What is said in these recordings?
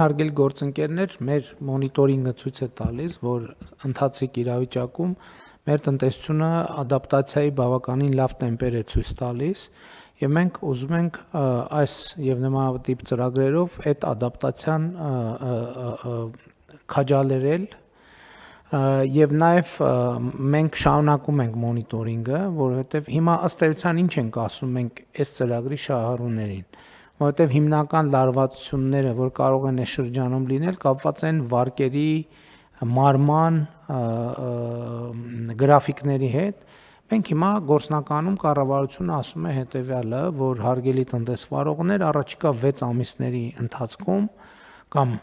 հարգելի գործընկերներ, մեր մոնիտորինգը ցույց է տալիս, որ ընթացիկ իրավիճակում մեր տնտեսությունը ադապտացիայի բավականին լավ տեմպեր է ցույց տալիս եւ մենք ուզում ենք այս եւ նմանատիպ ծրագրերով այդ ադապտացիան քաջալերել եւ նաեւ մենք շարունակում ենք մոնիտորինգը, որովհետեւ հիմա ըստ էության ինչ ենք ասում մենք այս ծրագրի շահառուներին, որովհետեւ հիմնական լարվածությունները, որ կարող են այս շրջանում լինել, կապված են վարկերի մարման գրաֆիկների հետ։ Մենք հիմա գործնականում կառավարությունը ասում է հետեւյալը, որ հարգելի տնտեսվարողներ, առաջիկա 6 ամիսների ընթացքում կամ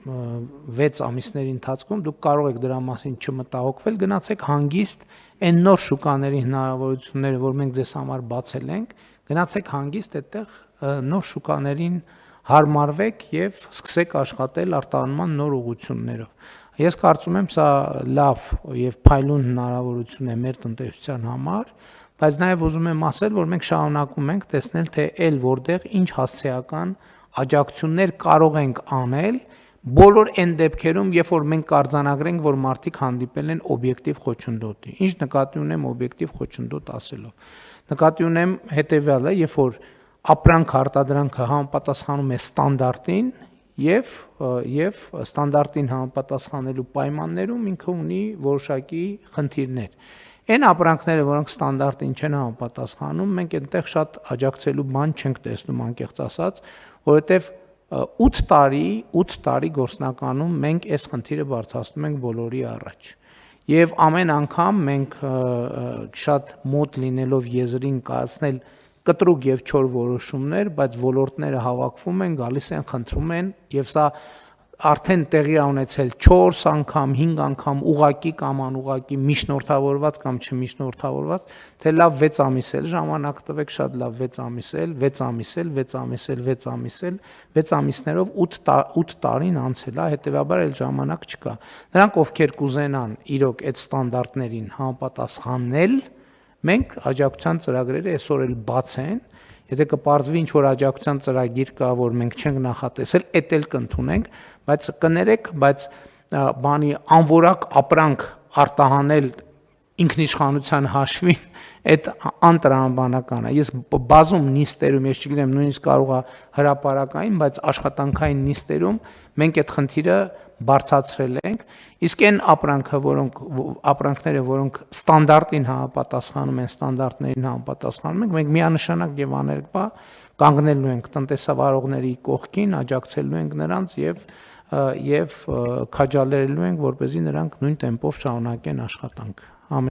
6 ամիսների ընթացքում դուք կարող եք դրա մասին չմտահոգվել, գնացեք հանգիստ այն նոր շուկաների հնարավորությունները, որ մենք ձեզ համար բացել ենք, գնացեք հանգիստ այդտեղ նոր շուկաներին հարմարվեք եւ սկսեք աշխատել արտահանման նոր ուղղություններով։ Ես կարծում եմ, սա լավ եւ փայլուն հնարավորություն է մեր տնտեսության համար, բայց նաեւ ուզում եմ ասել, որ մենք շարունակում ենք տեսնել, թե այլ որտեղ ինչ հասցեական աջակցություններ կարող ենք անել բոլոր այն դեպքերում, երբ որ մենք կարձանագրենք, որ մարդիկ հանդիպել են օբյեկտիվ խոչընդոտի։ Ինչ նկատի ունեմ օբյեկտիվ խոչընդոտ ասելով։ Նկատի ունեմ հետեւյալը, երբ որ ապրանք արտադրանքը համապատասխանում է ստանդարտին եւ ստանդարտին համապատասխանելու պայմաններում ինքը ունի որոշակի խնդիրներ։ Այն ապրանքները, որոնք ստանդարտին չեն համապատասխանում, մենք այնտեղ շատ աջակցելու բան չենք տեսնում, անկեղծ ասած, որովհետեւ 8 տարի գործնականում մենք այս խնդիրը բարձրացնում ենք բոլորի առաջ։ Եվ ամեն անգամ մենք շատ մոտ լինելով եզրին կայացնել կտրուկ եւ չոր որոշումներ, բայց ոլորտները հավաքվում են, գալիս են, խնդրում են եւ սա արդեն տեղի է ունեցել 4 անգամ, 5 անգամ ուղակի կամ անուղակի միջնորդավորված կամ չմիջնորդավորված, թե լավ 6 ամիս էլ ժամանակ տվեք, շատ լավ 6 ամիս էլ, 6 ամիս էլ, 6 ամիս էլ, 6 ամիս էլ, 6 ամիսներով 8 տարին անցել է, հետեւաբար էլ ժամանակ չկա։ Նրանք ովքեր կուզենան իրոք այդ ստանդարտներին համապատասխանել, մենք աջակցության ծրագրերը այսօր էլ բաց են, եթե կպարզվի ինչ որ աջակցության ծրագիր կա, որ մենք չենք նախատեսել, էդ էլ կընդունենք, բայց կներեք, բայց բանի անորակ ապրանք արտահանել ինքնիշխանության հաշվին այդ անտրամաբանական է։ Ես բազում նիստերում, ես չգիտեմ, նույնիսկ կարող է հրապարակային, բայց աշխատանքային նիստերում մենք այդ խնդիրը բարձրացրել ենք, իսկ այն ապրանքները, որոնք ստանդարտին համապատասխանում են, ստանդարտներին համապատասխանում են, մենք միանշանակ եւ աներկբա կանգնելու ենք տնտեսավարողների կողքին, աջակցելու ենք նրանց եւ քաջալերելու ենք, որպեսզի նրանք նույն տեմպով շարունակեն աշխատանք։